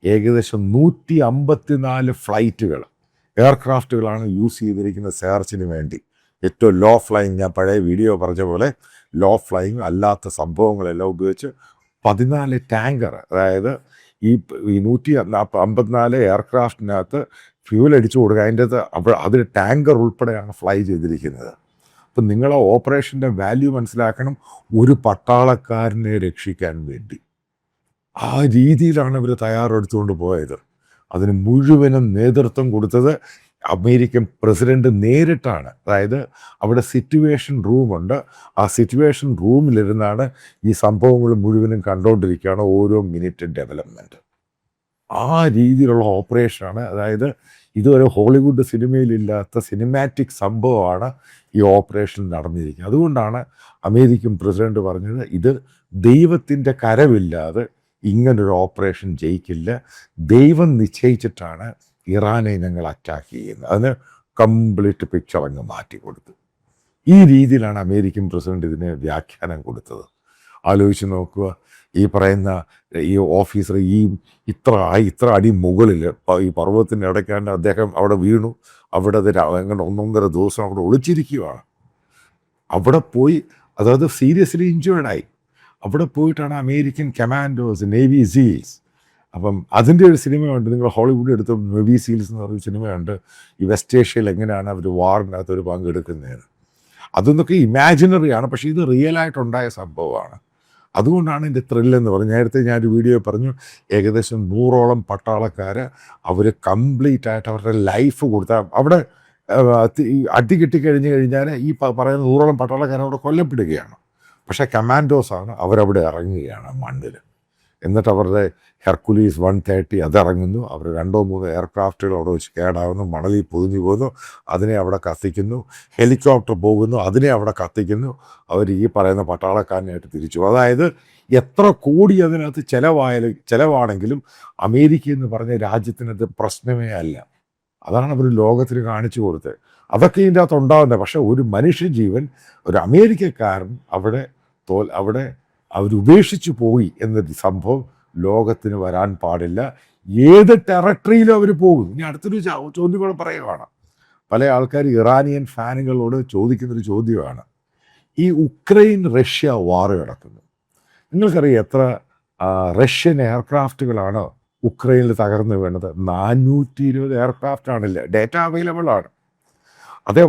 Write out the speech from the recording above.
ഏകദേശം 154 ഫ്ലൈറ്റുകൾ, എയർക്രാഫ്റ്റുകളാണ് യൂസ് ചെയ്തിരിക്കുന്ന സെർച്ചിന് വേണ്ടി. ഏറ്റവും ലോ ഫ്ലൈയിങ്, ഞാൻ പഴയ വീഡിയോ പറഞ്ഞ പോലെ ലോ ഫ്ലൈയിങ് അല്ലാത്ത സംഭവങ്ങളെല്ലാം ഉപയോഗിച്ച് 14 ടാങ്കർ, അതായത് ഈ 154 എയർക്രാഫ്റ്റിനകത്ത് ഫ്യൂൽ അടിച്ചു കൊടുക്കുക. അതിൽ ടാങ്കർ ഉൾപ്പെടെയാണ് ഫ്ലൈ ചെയ്തിരിക്കുന്നത്. അപ്പം നിങ്ങൾ ആ ഓപ്പറേഷൻ്റെ വാല്യൂ മനസ്സിലാക്കണം. ഒരു പട്ടാളക്കാരനെ രക്ഷിക്കാൻ വേണ്ടി ആ രീതിയിലാണ് ഇവർ തയ്യാറെടുത്തുകൊണ്ട് പോയത്. അതിന് മുഴുവനും നേതൃത്വം കൊടുത്തത് അമേരിക്കൻ പ്രസിഡന്റ് നേരിട്ടാണ്. അതായത് അവിടെ സിറ്റുവേഷൻ റൂമുണ്ട്. ആ സിറ്റുവേഷൻ റൂമിലിരുന്നാണ് ഈ സംഭവങ്ങൾ മുഴുവനും കണ്ടുകൊണ്ടിരിക്കുകയാണ്, ഓരോ മിനിറ്റ് ഡെവലപ്മെൻറ്റ്. ആ രീതിയിലുള്ള ഓപ്പറേഷനാണ്. അതായത് ഇതുവരെ ഹോളിവുഡ് സിനിമയിലില്ലാത്ത സിനിമാറ്റിക് സംഭവമാണ് ഈ ഓപ്പറേഷൻ നടന്നിരിക്കുന്നത്. അതുകൊണ്ടാണ് അമേരിക്കൻ പ്രസിഡന്റ് പറഞ്ഞത്, ഇത് ദൈവത്തിൻ്റെ കരവില്ലാതെ ഇങ്ങനൊരു ഓപ്പറേഷൻ ജയിക്കില്ല. ദൈവം നിശ്ചയിച്ചിട്ടാണ് ഇറാനെ ഞങ്ങൾ അറ്റാക്ക് ചെയ്യുന്നത്. അതിന് കംപ്ലീറ്റ് പിക്ചർ അങ്ങ് മാറ്റി കൊടുത്തു. ഈ രീതിയിലാണ് അമേരിക്കൻ പ്രസിഡന്റ് ഇതിന് വ്യാഖ്യാനം കൊടുത്തത്. ആലോചിച്ച് നോക്കുക, ഈ പറയുന്ന ഈ ഓഫീസർ ഇത്ര അടി മുകളിൽ ഈ പർവ്വതത്തിൻ്റെ ഇടയ്ക്കാണ്ട് അദ്ദേഹം അവിടെ വീണു. അവിടെ അങ്ങനെ 1.5 ദിവസം അവിടെ ഒളിച്ചിരിക്കുകയാണ്. അവിടെ പോയി, അതായത് സീരിയസ്ലി ഇഞ്ചേർഡായി. അവിടെ പോയിട്ടാണ് അമേരിക്കൻ കമാൻഡോസ്, നേവി സീൽസ്. അപ്പം അതിൻ്റെ ഒരു സിനിമയുണ്ട്, നിങ്ങൾ ഹോളിവുഡ് എടുത്ത നേവി സീൽസ് എന്ന് പറയുന്ന സിനിമയുണ്ട്. ഈ വെസ്റ്റ് ഏഷ്യയിൽ എങ്ങനെയാണ് അവർ വാറിനകത്ത് ഒരു പങ്കെടുക്കുന്നതെന്ന്. അതൊന്നൊക്കെ ഇമാജിനറിയാണ്, പക്ഷേ ഇത് റിയലായിട്ടുണ്ടായ സംഭവമാണ്. അതുകൊണ്ടാണ് ഇതിൻ്റെ ത്രില്ലെന്ന് പറഞ്ഞു. നേരത്തെ ഞാനൊരു വീഡിയോ പറഞ്ഞു, ഏകദേശം 100ഓളം പട്ടാളക്കാർ അവർ കംപ്ലീറ്റ് ആയിട്ട് അവരുടെ ലൈഫ് കൊടുത്താൽ അവിടെ അടി കിട്ടിക്കഴിഞ്ഞ് കഴിഞ്ഞാൽ ഈ പറയുന്ന 100ഓളം പട്ടാളക്കാർ അവിടെ കൊല്ലപ്പെടുകയാണ്. പക്ഷേ കമാൻഡോസാണ് അവരവിടെ ഇറങ്ങുകയാണ് മണ്ണിൽ. എന്നിട്ട് അവരുടെ ഹെർക്കുലീസ് 130 അതിറങ്ങുന്നു. അവർ 2-3 എയർക്രാഫ്റ്റുകൾ അവിടെ വെച്ച് കേടാവുന്നു, മണലിൽ പൊതിഞ്ഞു പോകുന്നു, അതിനെ അവിടെ കത്തിക്കുന്നു. ഹെലികോപ്റ്റർ പോകുന്നു, അതിനെ അവിടെ കത്തിക്കുന്നു. അവർ ഈ പറയുന്ന പട്ടാളക്കാരനായിട്ട് തിരിച്ചു. അതായത് എത്ര കോടി അതിനകത്ത് ചിലവാണെങ്കിലും അമേരിക്ക എന്ന് പറഞ്ഞ രാജ്യത്തിനത് പ്രശ്നമേ അല്ല. അതാണ് അവർ ലോകത്തിന് കാണിച്ചു കൊടുത്തത്. അതൊക്കെ ഇതിൻ്റെ അകത്ത് ഉണ്ടാകുന്നത്. പക്ഷേ ഒരു മനുഷ്യജീവൻ, ഒരു അമേരിക്കക്കാരൻ അവിടെ അവരുപേക്ഷിച്ചു പോയി എന്നൊരു സംഭവം ലോകത്തിന് വരാൻ പാടില്ല. ഏത് ടെറിട്ടറിയിലും അവർ പോകും. ഇനി അടുത്തൊരു ചോദ്യം കൂടെ പറയുകയാണ്. പല ആൾക്കാർ ഇറാനിയൻ ഫാനുകളോട് ചോദിക്കുന്നൊരു ചോദ്യമാണ്, ഈ ഉക്രൈൻ റഷ്യ വാർ നടക്കുന്നു. നിങ്ങൾക്കറിയാം എത്ര റഷ്യൻ എയർക്രാഫ്റ്റുകളാണ് ഉക്രൈനിൽ തകർന്നു വീണത്? 420 എയർക്രാഫ്റ്റാണില്ല. ഡേറ്റ അവൈലബിൾ ആണ്. അതേപോലെ